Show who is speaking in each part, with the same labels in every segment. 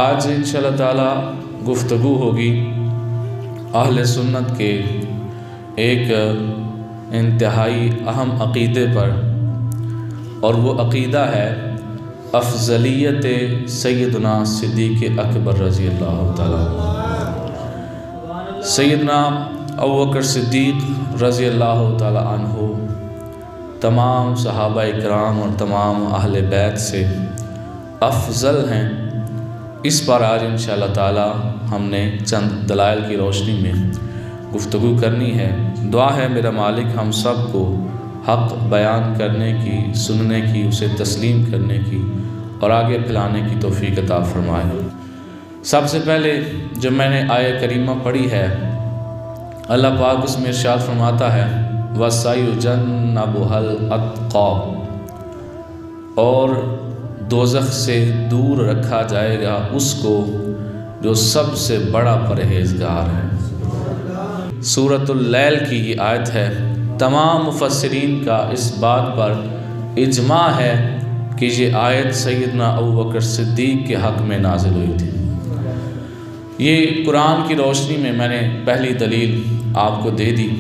Speaker 1: آج انشاءاللہ تعالی گفتگو ہوگی اہل سنت کے ایک انتہائی اہم عقیدے پر، اور وہ عقیدہ ہے افضلیت سیدنا صدیق اکبر رضی اللہ تعالیٰ عنہ۔ سیدنا ابوبکر صدیق رضی اللہ تعالیٰ عنہ تمام صحابہ اکرام اور تمام اہل بیت سے افضل ہیں۔ اس پر آج انشاءاللہ تعالیٰ ہم نے چند دلائل کی روشنی میں گفتگو کرنی ہے۔ دعا ہے میرا مالک ہم سب کو حق بیان کرنے کی، سننے کی، اسے تسلیم کرنے کی اور آگے پھیلانے کی توفیق عطا فرمائے۔ سب سے پہلے جو میں نے آیہ کریمہ پڑھی ہے، اللہ پاک اس میں ارشاد فرماتا ہے وَسَيُجَنَّبُهَا الْأَتْقَى، اور دوزخ سے دور رکھا جائے گا اس کو جو سب سے بڑا پرہیزگار ہے۔ سورۃ اللیل کی یہ آیت ہے۔ تمام مفسرین کا اس بات پر اجماع ہے کہ یہ آیت سیدنا ابوبکر صدیق کے حق میں نازل ہوئی تھی۔ یہ قرآن کی روشنی میں نے پہلی دلیل آپ کو دے دی۔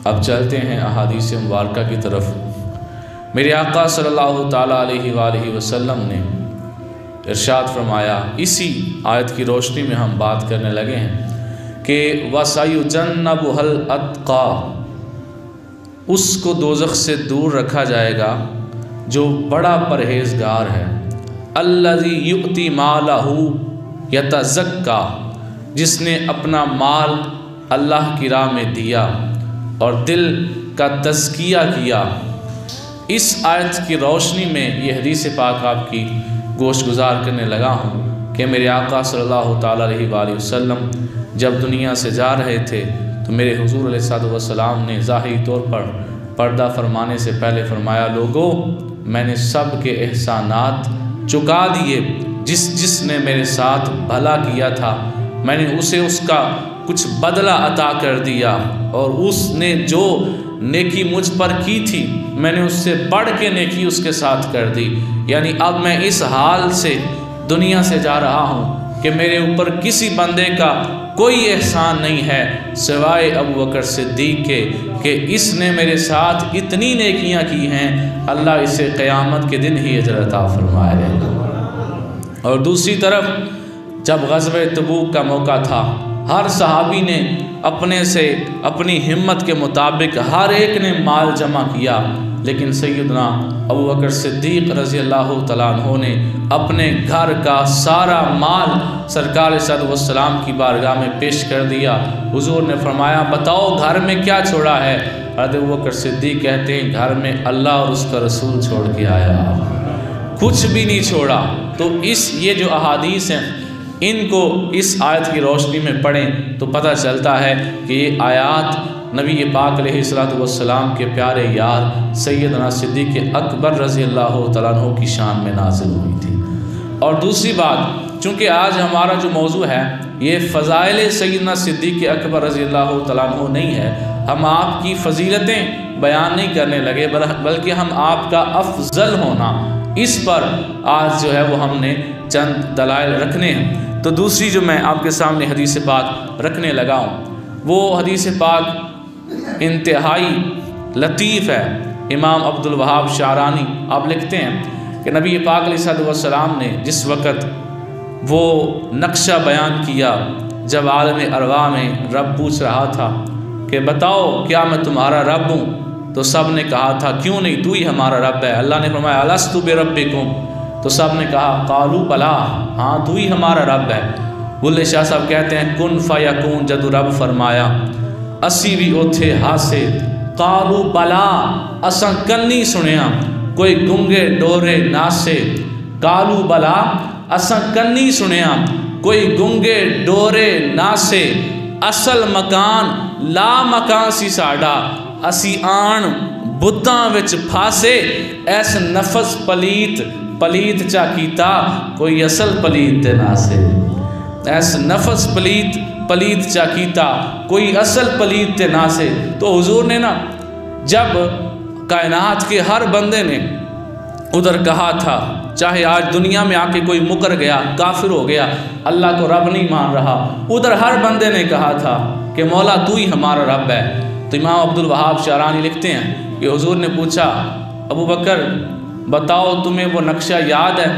Speaker 1: اب چلتے ہیں احادیث مبارکہ کی طرف۔ میرے آقا صلی اللہ تعالیٰ علیہ وآلہ وسلم نے ارشاد فرمایا، اسی آیت کی روشنی میں ہم بات کرنے لگے ہیں کہ وَسَيُجَنَّبُهَا الْأَتْقَى، اس کو دوزخ سے دور رکھا جائے گا جو بڑا پرہیزگار ہے۔ الَّذِي يُؤْتِي مَالَهُ يَتَزَكَّى، جس نے اپنا مال اللہ کی راہ میں دیا اور دل کا تزکیہ کیا۔ اس آیت کی روشنی میں یہ حدیث پاک آپ کی گوش گزار کرنے لگا ہوں کہ میرے آقا صلی اللہ تعالیٰ علیہ وآلہ وسلم جب دنیا سے جا رہے تھے تو میرے حضور علیہ السلام نے ظاہری طور پر پردہ فرمانے سے پہلے فرمایا، لوگو میں نے سب کے احسانات چکا دیے، جس نے میرے ساتھ بھلا کیا تھا میں نے اسے اس کا کچھ بدلہ عطا کر دیا، اور اس نے جو نیکی مجھ پر کی تھی میں نے اس سے بڑھ کے نیکی اس کے ساتھ کر دی۔ یعنی اب میں اس حال سے دنیا سے جا رہا ہوں کہ میرے اوپر کسی بندے کا کوئی احسان نہیں ہے سوائے ابوبکر صدیق کے کہ اس نے میرے ساتھ اتنی نیکیاں کی ہیں، اللہ اسے قیامت کے دن ہی اجر عطا فرمائے۔ اور دوسری طرف جب غزوہ تبوک کا موقع تھا، ہر صحابی نے اپنے سے اپنی ہمت کے مطابق ہر ایک نے مال جمع کیا، لیکن سیدنا ابوبکر صدیق رضی اللہ تعالیٰ عنہ نے اپنے گھر کا سارا مال سرکار صلی اللہ علیہ وسلم کی بارگاہ میں پیش کر دیا۔ حضور نے فرمایا، بتاؤ گھر میں کیا چھوڑا ہے؟ حضرت ابوبکر صدیق کہتے ہیں، گھر میں اللہ اور اس کا رسول چھوڑ کے آیا، کچھ بھی نہیں چھوڑا۔ تو یہ جو احادیث ہیں ان کو اس آیت کی روشنی میں پڑھیں تو پتہ چلتا ہے کہ یہ آیات نبی پاک علیہ السلام کے پیارے یار سیدنا صدیق اکبر رضی اللہ تعالیٰ عنہ کی شان میں نازل ہوئی تھی۔ اور دوسری بات، چونکہ آج ہمارا جو موضوع ہے یہ فضائل سیدنا صدیق اکبر رضی اللہ تعالیٰ عنہ نہیں ہے، ہم آپ کی فضیلتیں بیان نہیں کرنے لگے بلکہ ہم آپ کا افضل ہونا، اس پر آج جو ہے وہ ہم نے چند دلائل رکھنے ہیں۔ تو دوسری جو میں آپ کے سامنے حدیث پاک رکھنے لگا ہوں وہ حدیث پاک انتہائی لطیف ہے۔ امام عبد الوہاب شعرانی آپ لکھتے ہیں کہ نبی پاک علیہ السلام نے جس وقت وہ نقشہ بیان کیا جب عالم ارواح میں رب پوچھ رہا تھا کہ بتاؤ کیا میں تمہارا رب ہوں، تو سب نے کہا تھا کیوں نہیں، تو ہی ہمارا رب ہے۔ اللہ نے فرمایا الستُ بربکم، تو سب نے کہا قالوا بلا، ہاں تو ہی ہمارا رب ہے۔ بلے شاہ صاحب کہتے ہیں کن فیکون، جدو رب فرمایا اسی بھی اوتھے ہاسے، قالوا بلا اساں کنی سنیا، کوئی گنگے ڈورے ناسے، قالوا بلا اساں کنی سنیا، کوئی گنگے ڈورے ناسے، اصل مکان لا مکان سی ساڈا، اسی آن بتاں وچ پھاسے، ایس نفس پلیت چا کیتا، کوئی اصل پلیت تے ناسے، ایس نفس پلیت چا کیتا، کوئی اصل پلیت تے ناسے۔ تو حضور نے نا جب کائنات کے ہر بندے نے ادھر کہا تھا چاہے آج دنیا میں آ کے کوئی مکر گیا، کافر ہو گیا، اللہ کو رب نہیں مان رہا، ادھر ہر بندے نے کہا تھا کہ مولا تو ہی ہمارا رب ہے۔ تو امام عبدالوہاب شعرانی لکھتے ہیں کہ حضور نے پوچھا ابو بکر بتاؤ تمہیں وہ نقشہ یاد ہے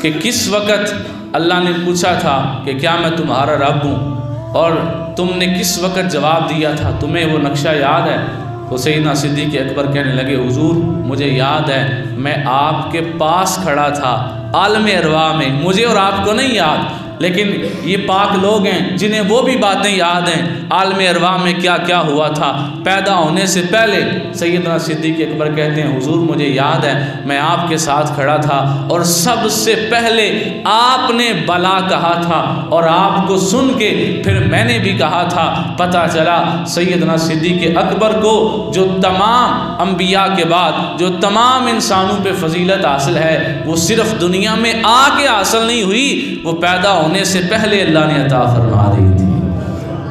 Speaker 1: کہ کس وقت اللہ نے پوچھا تھا کہ کیا میں تمہارا رب ہوں، اور تم نے کس وقت جواب دیا تھا، تمہیں وہ نقشہ یاد ہے؟ تو سیدنا صدیق اکبر کہنے لگے حضور مجھے یاد ہے، میں آپ کے پاس کھڑا تھا عالم ارواح میں، مجھے اور آپ کو نہیں یاد، لیکن یہ پاک لوگ ہیں جنہیں وہ بھی باتیں یاد ہیں عالم ارواح میں کیا کیا ہوا تھا پیدا ہونے سے پہلے۔ سیدنا صدیق اکبر کہتے ہیں حضور مجھے یاد ہے میں آپ کے ساتھ کھڑا تھا اور سب سے پہلے آپ نے بلا کہا تھا اور آپ کو سن کے پھر میں نے بھی کہا تھا۔ پتہ چلا سیدنا صدیق اکبر کو جو تمام انبیاء کے بعد جو تمام انسانوں پہ فضیلت حاصل ہے وہ صرف دنیا میں آ کے حاصل نہیں ہوئی، وہ پیدا ہونے سے پہلے اللہ نے عطا فرما دی تھی،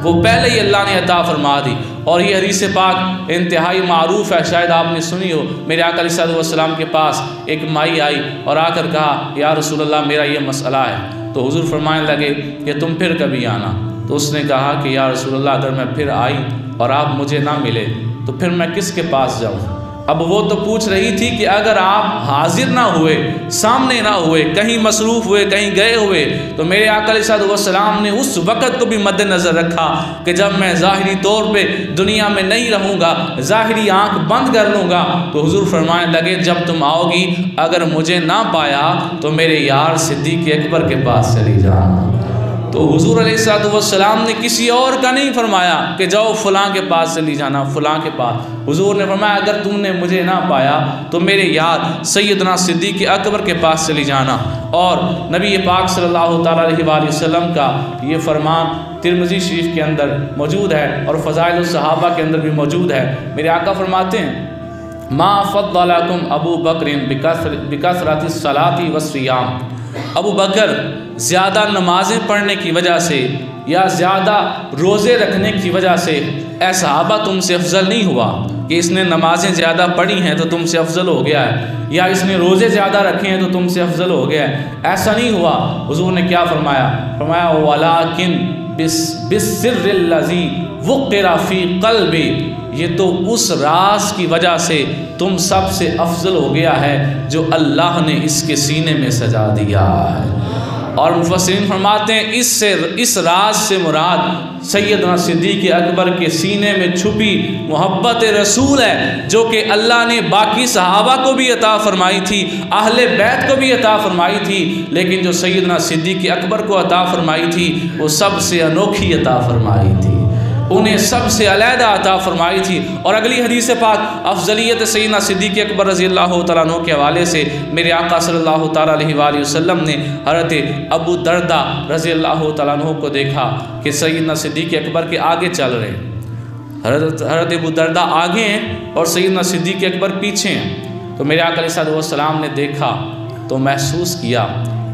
Speaker 1: وہ پہلے ہی اللہ نے عطا فرما دی۔ اور یہ حدیث پاک انتہائی معروف ہے، شاید آپ نے سنی ہو۔ میرے آقا علیہ الصلوۃ والسلام کے پاس ایک مائی آئی اور آ کر کہا یا رسول اللہ میرا یہ مسئلہ ہے، تو حضور فرمانے لگے کہ تم پھر کبھی آنا۔ تو اس نے کہا کہ یا رسول اللہ اگر میں پھر آئی اور آپ مجھے نہ ملے تو پھر میں کس کے پاس جاؤں؟ اب وہ تو پوچھ رہی تھی کہ اگر آپ حاضر نہ ہوئے، سامنے نہ ہوئے، کہیں مصروف ہوئے، کہیں گئے ہوئے، تو میرے آقا علیہ الصلوۃ والسلام نے اس وقت کو بھی مد نظر رکھا کہ جب میں ظاہری طور پہ دنیا میں نہیں رہوں گا، ظاہری آنکھ بند کر لوں گا، تو حضور فرمانے لگے جب تم آؤ گی اگر مجھے نہ پایا تو میرے یار صدیق اکبر کے پاس چلی جانا۔ تو حضور علیہ الصلوۃ والسلام نے کسی اور کا نہیں فرمایا کہ جاؤ فلاں کے پاس چلی جانا، فلاں کے پاس۔ حضور نے فرمایا اگر تم نے مجھے نہ پایا تو میرے یار سیدنا صدیق اکبر کے پاس چلی جانا۔ اور نبی پاک صلی اللہ تعالیٰ علیہ وآلہ وسلم کا یہ فرمان ترمذی شریف کے اندر موجود ہے اور فضائل الصحابہ کے اندر بھی موجود ہے۔ میرے آقا فرماتے ہیں ما فضلکم ابو بکر بکثرۃ الصلاۃ والصیام، ابو بکر زیادہ نمازیں پڑھنے کی وجہ سے یا زیادہ روزے رکھنے کی وجہ سے اے صحابہ تم سے افضل نہیں ہوا کہ اس نے نمازیں زیادہ پڑھی ہیں تو تم سے افضل ہو گیا ہے، یا اس نے روزے زیادہ رکھے ہیں تو تم سے افضل ہو گیا ہے، ایسا نہیں ہوا۔ حضور نے کیا فرمایا؟ فرمایا وَلَٰكِن بِالسِّرِّ الَّذِي وُقِّرَ فِي قَلْبِ، یہ تو اس راز کی وجہ سے تم سب سے افضل ہو گیا ہے جو اللہ نے اس کے سینے میں سجا دیا ہے۔ اور مفسرین فرماتے ہیں اس راز سے مراد سیدنا صدیق اکبر کے سینے میں چھپی محبت رسول ہے، جو کہ اللہ نے باقی صحابہ کو بھی عطا فرمائی تھی، اہل بیت کو بھی عطا فرمائی تھی، لیکن جو سیدنا صدیق اکبر کو عطا فرمائی تھی وہ سب سے انوکھی عطا فرمائی تھی، انہیں سب سے علیحدہ عطا فرمائی تھی۔ اور اگلی حدیث پاک افضلیت سیدنا صدیق اکبر رضی اللہ تعالیٰ عنہ کے حوالے سے میرے آقا صلی اللہ تعالیٰ علیہ وآلہ وسلم نے حضرت ابو دردہ رضی اللہ تعالیٰ عنہ کو دیکھا کہ سیدنا صدیق اکبر کے آگے چل رہے ہیں، حضرت ابو دردہ آگے ہیں اور سیدنا صدیق اکبر پیچھے ہیں۔ تو میرے آقا علیہ الصلوۃ والسلام نے دیکھا تو محسوس کیا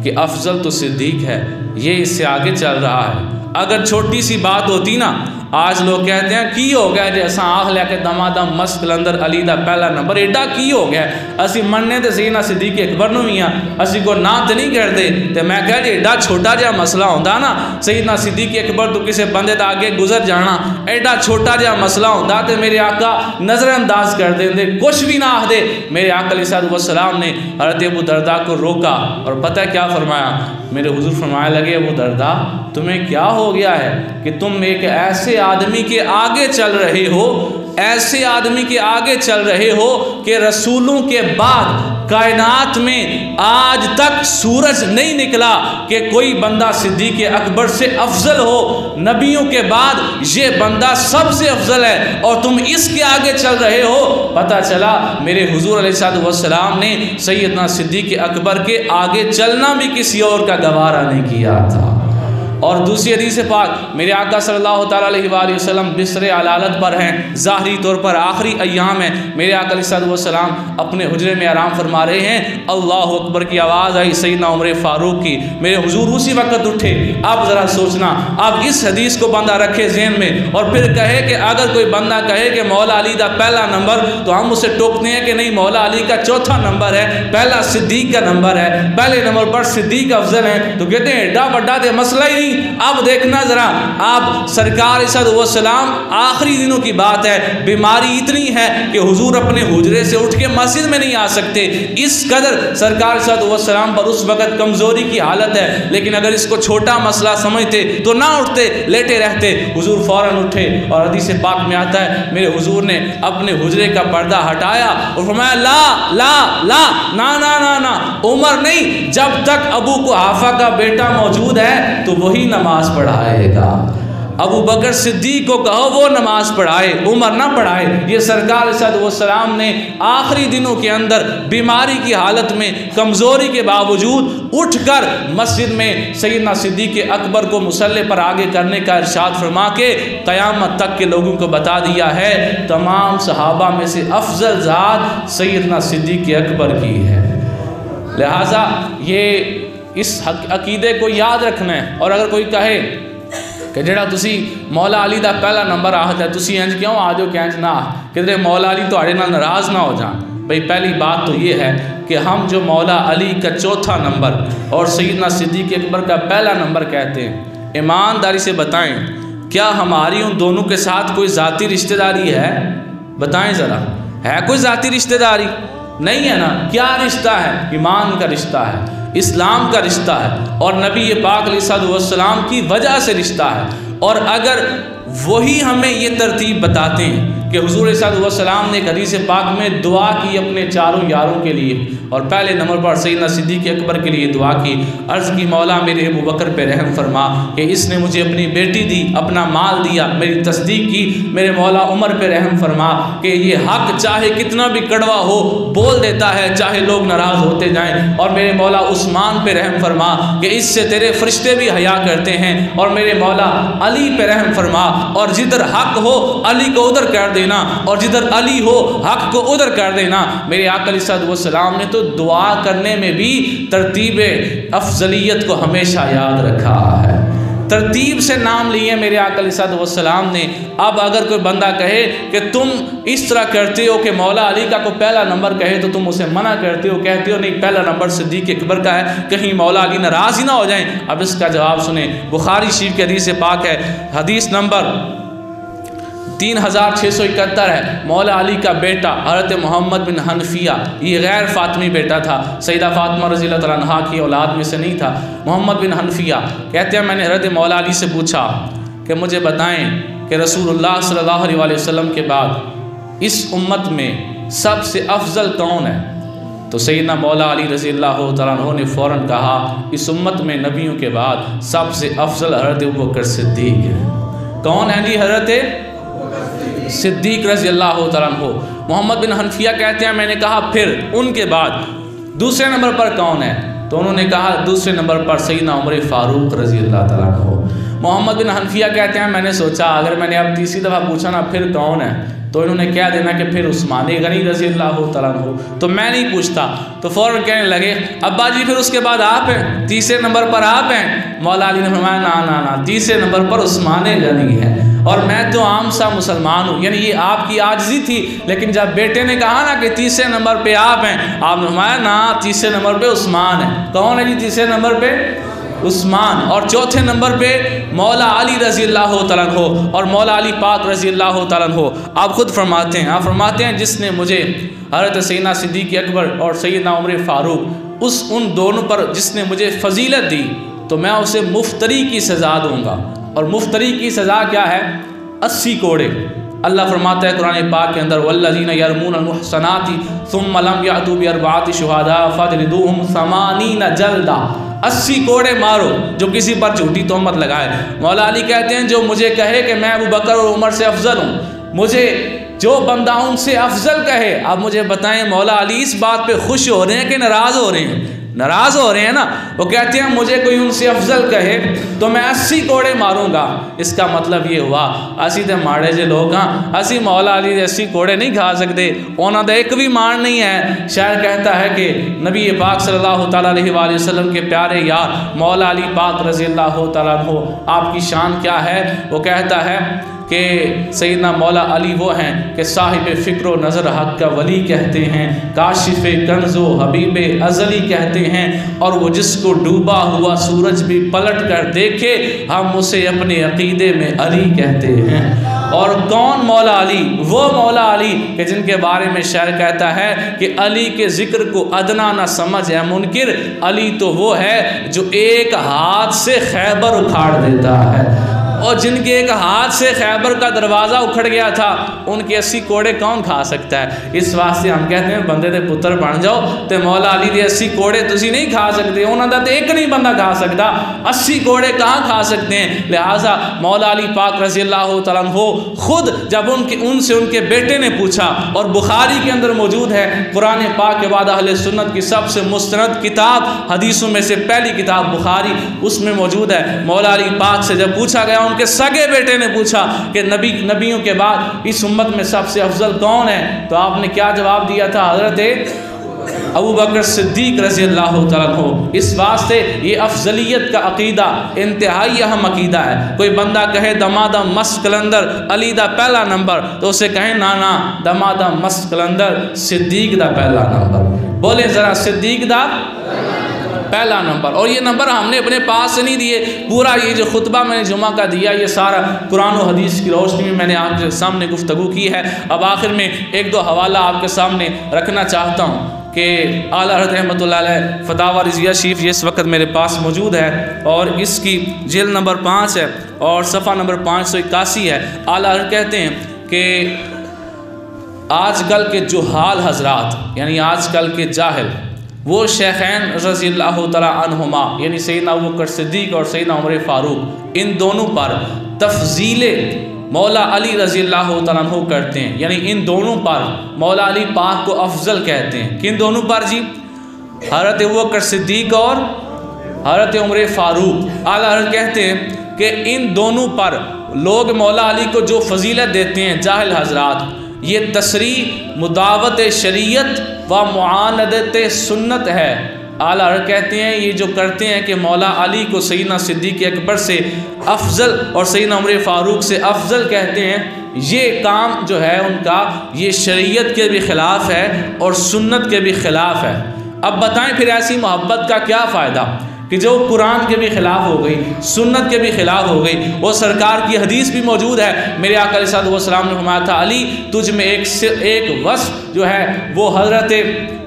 Speaker 1: کہ افضل تو صدیق ہے، یہ اس سے آگے چل رہا ہے۔ اگر چھوٹی سی بات ہوتی نا، آج لوگ کہتے ہیں کی ہو گیا جیسا آخ لے کے دمادم مست کلندر علی دا پہلا نمبر ایڈا کی ہو گیا، اسی مننے تے سیدنا صدیق اکبر نو ہی ہاں، اسی کو نہ تے نہیں کر دے تے میں کہہ جی ایڈا چھوٹا جہا مسئلہ ہوندا نا، سیدنا صدیق اکبر تو کسے بندے دا آگے گزر جانا ایڈا چھوٹا جہا مسئلہ ہوندا تے میرے آقا نظر انداز کر دیں دے، کچھ بھی نہ آخ دے۔ میرے آقا علیہ الصلوۃ والسلام نے حضرت ابو دردہ کو روکا اور پتہ کیا فرمایا؟ میرے حضور فرمانے لگے ابو دردہ تمہیں کیا ہو گیا ہے کہ تم ایک ایسے آدمی کے آگے چل رہے ہو، ایسے آدمی کے آگے چل رہے ہو کہ رسولوں کے بعد کائنات میں آج تک سورج نہیں نکلا کہ کوئی بندہ صدیق اکبر سے افضل ہو، نبیوں کے بعد یہ بندہ سب سے افضل ہے اور تم اس کے آگے چل رہے ہو۔ پتہ چلا میرے حضور علیہ الصلوۃ والسلام نے سیدنا صدیق اکبر کے آگے چلنا بھی کسی اور کا گوارا نہیں کیا تھا، اور دوسری حدیث پاک میرے آقا صلی اللہ تعالیٰ علیہ وآلہ وسلم بستر علالت پر ہیں، ظاہری طور پر آخری ایام ہیں، میرے آقا علیہ السلام اپنے حجرے میں آرام فرما رہے ہیں، اللہ اکبر کی آواز آئی سیدنا عمر فاروق کی، میرے حضور اسی وقت اٹھے۔ اب ذرا سوچنا، اب اس حدیث کو بندہ رکھے ذہن میں، اور پھر کہے کہ اگر کوئی بندہ کہے کہ مولا علی دا پہلا نمبر، تو ہم اسے ٹوکتے ہیں کہ نہیں، مولا علی کا چوتھا نمبر ہے، پہلا صدیق کا نمبر ہے، پہلے نمبر پر صدیق افضل ہے، تو کہتے ہیں ایڈا بڑا دے مسئلہ ہی نہیں۔ اب دیکھنا ذرا، آپ سرکار صلی اللہ علیہ وسلم آخری دنوں کی بات ہے، بیماری اتنی ہے کہ حضور اپنے حجرے سے اٹھ کے مسجد میں نہیں آ سکتے، اس قدر سرکار صلی اللہ علیہ وسلم پر اس وقت کمزوری کی حالت ہے، لیکن اگر اس کو چھوٹا مسئلہ سمجھتے تو نہ اٹھتے، لیٹے رہتے، حضور فوراً اٹھے، اور حدیث پاک میں آتا ہے میرے حضور نے اپنے حجرے کا پردہ ہٹایا اور فرمایا لا لا لا، نا نا نا نا، عمر نہیں، جب تک ابو قحافہ کا بیٹا موجود ہے تو وہی نماز پڑھائے گا۔ ابو بکر صدیق کو کہو وہ نماز پڑھائے، عمر نہ پڑھائے۔ یہ سرکار صلی اللہ علیہ وسلم نے آخری دنوں کے اندر بیماری کی حالت میں کمزوری کے باوجود اٹھ کر مسجد میں سیدنا صدیق اکبر کو مصلی پر آگے کرنے کا ارشاد فرما کے قیامت تک کے لوگوں کو بتا دیا ہے تمام صحابہ میں سے افضل ذات سیدنا صدیق اکبر کی ہے۔ لہٰذا یہ اس عقیدے کو یاد رکھنا ہے۔ اور اگر کوئی کہے کہ جڑا تسی مولا علی دا پہلا نمبر آہد ہے، تسی انج کیوں آ جو کہ انج نہ کہ مولا علی تو اڑے نال ناراض نہ ہو جائیں۔ بھئی پہلی بات تو یہ ہے کہ ہم جو مولا علی کا چوتھا نمبر اور سیدنا صدیق اکبر کا پہلا نمبر کہتے ہیں، ایمانداری سے بتائیں کیا ہماری ان دونوں کے ساتھ کوئی ذاتی رشتہ داری ہے؟ بتائیں ذرا، ہے کوئی ذاتی رشتہ داری؟ نہیں ہے نا۔ کیا رشتہ ہے؟ ایمان کا رشتہ ہے، اسلام کا رشتہ ہے، اور نبی پاک علیہ السلام کی وجہ سے رشتہ ہے۔ اور اگر وہی ہمیں یہ ترتیب بتاتے ہیں کہ حضور صلی اللہ علیہ وسلم نے ایک حدیث پاک میں دعا کی اپنے چاروں یاروں کے لیے، اور پہلے نمبر پر سیدنا صدیق اکبر کے لیے دعا کی، عرض کی مولا میرے ابو بکر پہ رحم فرما کہ اس نے مجھے اپنی بیٹی دی، اپنا مال دیا، میری تصدیق کی، میرے مولا عمر پہ رحم فرما کہ یہ حق چاہے کتنا بھی کڑوا ہو بول دیتا ہے چاہے لوگ ناراض ہوتے جائیں، اور میرے مولا عثمان پہ رحم فرما کہ اس سے تیرے فرشتے بھی حیا کرتے ہیں، اور میرے مولا علی پہ رحم فرما، اور جدھر حق ہو علی کو ادھر کر دینا، اور جدھر علی ہو حق کو ادھر کر دینا۔ میرے آقا علیہ السلام نے تو دعا کرنے میں بھی ترتیب افضلیت کو ہمیشہ یاد رکھا ہے، ترتیب سے نام لیے میرے آقا علیہ السلام نے۔ اب اگر کوئی بندہ کہے کہ تم اس طرح کرتے ہو کہ مولا علی کا کو پہلا نمبر کہے تو تم اسے منع کرتے ہو، کہتے ہو نہیں پہلا نمبر صدیق اکبر کا ہے، کہیں مولا علی ناراض ہی نہ ہو جائیں۔ اب اس کا جواب سنیں، بخاری شریف کی حدیث پاک ہے، حدیث نمبر 3671 ہے، مولا علی کا بیٹا حضرت محمد بن حنفیہ، یہ غیر فاطمی بیٹا تھا، سیدہ فاطمہ رضی اللہ تعالیٰ عنہا کی اولاد میں سے نہیں تھا۔ محمد بن حنفیہ کہتے ہیں میں نے حضرت مولا علی سے پوچھا کہ مجھے بتائیں کہ رسول اللہ صلی اللہ علیہ وسلم کے بعد اس امت میں سب سے افضل کون ہے؟ تو سیدنا مولا علی رضی اللہ تعالیٰ عنہ نے فوراً کہا اس امت میں نبیوں کے بعد سب سے افضل حضرت ابوبکر صدیق ہے۔ کون ہیں جی؟ حضرت صدیق رضی اللہ تعالیٰ عنہ۔ محمد بن حنفیہ کہتے ہیں میں نے کہا پھر ان کے بعد دوسرے نمبر پر کون ہے؟ تو انہوں نے کہا دوسرے نمبر پر سیدنا عمر فاروق رضی اللہ تعالیٰ عنہ۔ محمد بن حنفیہ کہتے ہیں میں نے سوچا اگر میں نے اب تیسری دفعہ پوچھا نا پھر کون ہے، تو انہوں نے کہہ دینا کہ پھر عثمان غنی رضی اللہ تعالیٰ عنہ، تو میں نہیں پوچھتا، تو فوراً کہنے لگے ابا جی پھر اس کے بعد آپ ہیں، تیسرے نمبر پر آپ ہیں۔ مولا علی نے فرمایا نا نا نا، تیسرے نمبر پر عثمان غنی ہے، اور میں تو عام سا مسلمان ہوں۔ یعنی یہ آپ کی عاجزی تھی، لیکن جب بیٹے نے کہا نا کہ تیسرے نمبر پہ آپ ہیں، آپ نے فرمایا نا تیسرے نمبر پہ عثمان ہے۔ کون ہے جی تیسرے نمبر پہ؟ عثمان۔ اور چوتھے نمبر پہ مولا علی رضی اللہ تعالیٰ عنہ، اور مولا علی پاک رضی اللہ تعالیٰ عنہ آپ خود فرماتے ہیں، آپ فرماتے ہیں جس نے مجھے حضرت سیدنا صدیق اکبر اور سیدنا عمر فاروق ان دونوں پر جس نے مجھے فضیلت دی تو میں اسے مفتری کی سزا دوں گا۔ اور مفتری کی سزا کیا ہے؟ 80 کوڑے۔ اللہ فرماتا ہے قرآن پاک کے اندر والذین یرمون المحصنات ثم لم یأتوا بأربعة شہداء فاجلدوہم 80 جلدہ، 80 کوڑے مارو جو کسی پر جھوٹی تہمت لگائے۔ مولا علی کہتے ہیں جو مجھے کہے کہ میں ابو بکر اور عمر سے افضل ہوں، مجھے جو بندہ ان سے افضل کہے، اب مجھے بتائیں مولا علی اس بات پہ خوش ہو رہے ہیں کہ ناراض ہو رہے ہیں؟ ناراض ہو رہے ہیں نا، وہ کہتے ہیں مجھے کوئی ان سے افضل کہے تو میں 80 کوڑے ماروں گا۔ اس کا مطلب یہ ہوا اسی تے ماڑے جے لوگ ہاں، اسی مولا علی دے 80 کوڑے نہیں کھا سکتے، انہاں دا ایک بھی مان نہیں ہے۔ شاعر کہتا ہے کہ نبی پاک صلی اللہ تعالیٰ علیہ وآلہ وسلم کے پیارے یار مولا علی پاک رضی اللہ تعالیٰ عنہ آپ کی شان کیا ہے؟ وہ کہتا ہے کہ سیدنا مولا علی وہ ہیں کہ صاحب فکر و نظر حق کا ولی کہتے ہیں، کاشف کنز و حبیب ازلی کہتے ہیں، اور وہ جس کو ڈوبا ہوا سورج بھی پلٹ کر دیکھے ہم اسے اپنے عقیدے میں علی کہتے ہیں۔ اور کون مولا علی؟ وہ مولا علی کہ جن کے بارے میں شاعر کہتا ہے کہ علی کے ذکر کو ادنا نہ سمجھ ہے منکر، علی تو وہ ہے جو ایک ہاتھ سے خیبر اکھاڑ دیتا ہے، اور جن کے ایک ہاتھ سے خیبر کا دروازہ اکھڑ گیا تھا ان کے 80 کوڑے کون کھا سکتا ہے؟ اس واسطے ہم کہتے ہیں بندے دے پتر بن جاؤ تے مولا علی دے 80 کوڑے تسی نہیں کھا سکتے، انہاں دا تے ایک نہیں بندہ کھا سکتا، 80 کوڑے کہاں کھا سکتے ہیں؟ لہٰذا مولا علی پاک رضی اللہ تعالیٰ عنہ خود جب ان سے ان کے بیٹے نے پوچھا، اور بخاری کے اندر موجود ہے، قرآن پاک کے بعد اہل سنت کی سب سے مستند کتاب، حدیثوں میں سے پہلی کتاب بخاری، اس میں موجود ہے، مولا علی پاک سے جب پوچھا گیا، ان کے سگے بیٹے نے پوچھا کہ نبیوں کے بعد اس امت میں سب سے افضل کون ہے؟ تو آپ نے کیا جواب دیا تھا؟ حضرت ابو بکر صدیق رضی اللہ تعالیٰ عنہ۔ اس واسطے یہ افضلیت کا عقیدہ انتہائی اہم عقیدہ ہے۔ کوئی بندہ کہے دمادہ مست کلندر علی دا پہلا نمبر، تو اسے کہیں نا دمادہ مست کلندر صدیق دا پہلا نمبر۔ بولے ذرا صدیق دا پہلا نمبر۔ اور یہ نمبر ہم نے اپنے پاس سے نہیں دیے، پورا یہ جو خطبہ میں نے جمعہ کا دیا یہ سارا قرآن و حدیث کی روشنی میں نے آپ کے سامنے گفتگو کی ہے۔ اب آخر میں ایک دو حوالہ آپ کے سامنے رکھنا چاہتا ہوں کہ اعلیٰ حضرت رحمۃ اللہ علیہ فتاوی رضویہ شریف یہ اس وقت میرے پاس موجود ہے، اور اس کی جلد نمبر 5 ہے اور صفحہ نمبر 581 ہے۔ اعلیٰ حضرت کہتے ہیں کہ آج کل کے جہال حضرات، یعنی آج کل کے جاہل، وہ شیخین رضی اللہ تعالیٰ عنہما یعنی سیدنا ابو بکر صدیق اور سیدنا عمر فاروق، ان دونوں پر تفضیل مولا علی رضی اللہ تعالیٰ عنہ کرتے ہیں، یعنی ان دونوں پر مولا علی پاک کو افضل کہتے ہیں۔ کن دونوں پر جی؟ حضرت ابو بکر صدیق اور حضرت عمر فاروق۔ اعلیٰ حضرت کہتے ہیں کہ ان دونوں پر لوگ مولا علی کو جو فضیلت دیتے ہیں جاہل حضرات، یہ تصریح مداوت شریعت و معاندت سنت ہے۔ اعلیٰ حضرت کہتے ہیں یہ جو کرتے ہیں کہ مولا علی کو سیدنا صدیق اکبر سے افضل اور سیدنا عمر فاروق سے افضل کہتے ہیں، یہ کام جو ہے ان کا یہ شریعت کے بھی خلاف ہے اور سنت کے بھی خلاف ہے۔ اب بتائیں پھر ایسی محبت کا کیا فائدہ کہ جو قرآن کے بھی خلاف ہو گئی، سنت کے بھی خلاف ہو گئی۔ وہ سرکار کی حدیث بھی موجود ہے، میرے آقا علیہ الصلوۃ والسلام نے فرمایا تھا علی تجھ میں ایک وصف جو ہے وہ حضرت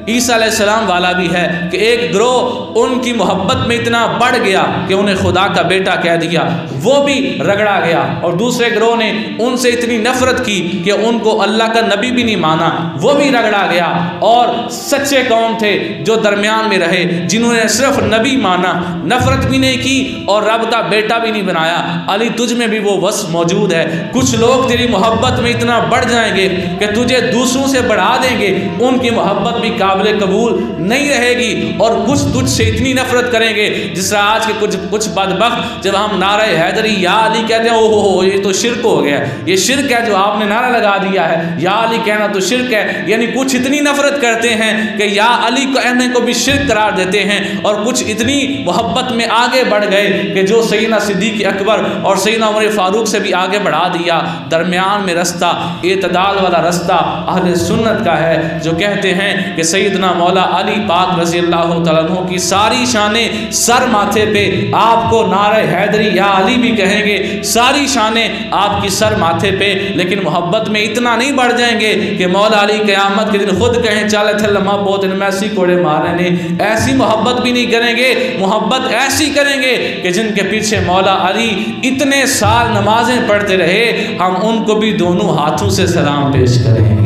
Speaker 1: عیسیٰ علیہ السلام والا بھی ہے کہ ایک گروہ ان کی محبت میں اتنا بڑھ گیا کہ انہیں خدا کا بیٹا کہہ دیا، وہ بھی رگڑا گیا، اور دوسرے گروہ نے ان سے اتنی نفرت کی کہ ان کو اللہ کا نبی بھی نہیں مانا، وہ بھی رگڑا گیا۔ اور سچے قوم تھے جو درمیان میں رہے، جنہوں نے صرف نبی مانا، نفرت بھی نہیں کی اور رب کا بیٹا بھی نہیں بنایا۔ علی تجھ میں بھی وہ وصف موجود ہے۔ کچھ لوگ تیری محبت میں اتنا بڑھ جائیں گے کہ تجھے دوسروں سے بڑھا دیں گے، ان کی محبت بھی قابل قبول نہیں رہے گی، اور کچھ تجھ سے اتنی نفرت کریں گے جس طرح آج کے کچھ بدبخت جب ہم نعرہ حیدری یا علی کہتے ہیں اوہ یہ تو شرک ہو گیا، یہ شرک ہے جو آپ نے نعرہ لگا دیا ہے، یا علی کہنا تو شرک ہے، یعنی کچھ اتنی نفرت کرتے ہیں کہ یا علی کہنے کو بھی شرک قرار دیتے ہیں، اور کچھ اتنی محبت میں آگے بڑھ گئے کہ جو سیدنا صدیق اکبر اور سیدنا عمر فاروق سے بھی آگے بڑھا دیا۔ درمیان میں رستہ، اعتدال والا رستہ اہل سنت کا ہے، جو کہتے ہیں کہ سیدنا مولا علی پاک رضی اللہ تعالیٰ عنہ کی ساری شانیں سر ماتھے پہ، آپ کو نعرہ حیدری یا علی بھی کہیں گے، ساری شانیں آپ کی سر ماتھے پہ، لیکن محبت میں اتنا نہیں بڑھ جائیں گے کہ مولا علی قیامت کے دن خود کہیں چالے تھے لمحہ بہت ان میں ایسی کوڑے مارے نے۔ ایسی محبت بھی نہیں کریں گے، محبت ایسی کریں گے کہ جن کے پیچھے مولا علی اتنے سال نمازیں پڑھتے رہے، ہم ان کو بھی دونوں ہاتھوں سے سلام پیش کریں گے۔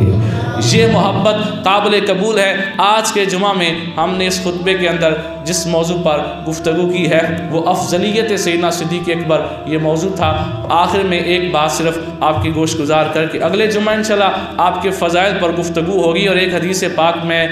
Speaker 1: یہ محبت قابل قبول ہے۔ آج کے جمعہ میں ہم نے اس خطبے کے اندر جس موضوع پر گفتگو کی ہے وہ افضلیت سیدنا صدیق اکبر یہ موضوع تھا۔ آخر میں ایک بات صرف آپ کی گوش گزار کر کے اگلے جمعہ انشاءاللہ آپ کے فضائل پر گفتگو ہوگی، اور ایک حدیث پاک میں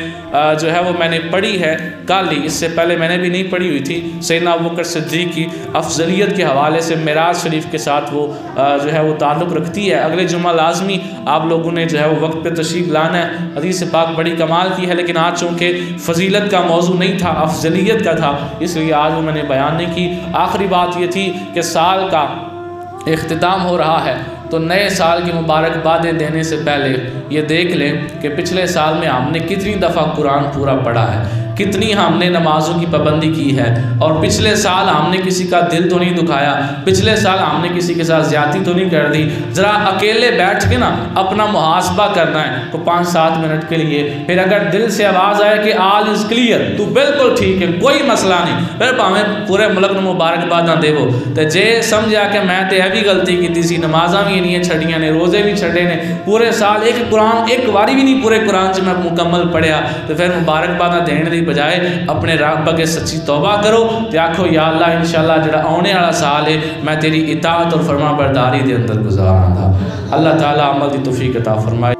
Speaker 1: جو ہے وہ میں نے پڑھی ہے کل ہی، اس سے پہلے میں نے بھی نہیں پڑھی ہوئی تھی، سیدنا ابوبکر صدیق کی افضلیت کے حوالے سے معراج شریف کے ساتھ وہ جو ہے وہ تعلق رکھتی ہے۔ اگلے جمعہ لازمی آپ لوگوں نے جو ہے وہ وقت پہ تشریف لانا ہے۔ حدیث پاک بڑی کمال کی ہے، لیکن آج چونکہ فضیلت کا موضوع نہیں تھا، افضلیت کا تھا، اس لیے آج وہ میں نے بیان نہیں کی۔ آخری بات یہ تھی کہ سال کا اختتام ہو رہا ہے، تو نئے سال کی مبارکبادیں دینے سے پہلے یہ دیکھ لیں کہ پچھلے سال میں ہم نے کتنی دفعہ قرآن پورا پڑھا ہے، کتنی ہم نے نمازوں کی پابندی کی ہے، اور پچھلے سال ہم نے کسی کا دل تو نہیں دکھایا، پچھلے سال ہم نے کسی کے ساتھ زیادتی تو نہیں کر دی۔ ذرا اکیلے بیٹھ کے نا اپنا محاسبہ کرنا ہے کو 5-7 منٹ کے لیے، پھر اگر دل سے آواز آئے کہ آل از کلیئر، تو بالکل ٹھیک ہے، کوئی مسئلہ نہیں، پھر پاویں پورے ملک نو مبارکباد نہ دیو، تے جے سمجھا کہ میں تے یہ بھی غلطی کی سی، نمازاں بھی نہیں چھڑیاں نے، روزے بھی چھڑے نے، پورے سال ایک قرآن ایک واری بھی نہیں پورے قرآن سے میں مکمل پڑھیا، تو پھر مبارکباد دینے دی بجائے اپنے رب اگے سچی توبہ کرو تے آکھو یا اللہ انشاءاللہ جڑا آنے والا سال ہے میں تیری اطاعت اور فرما برداری دے اندر گزاراں گا۔ اللہ تعالیٰ عمل دی توفیق عطا فرمائے۔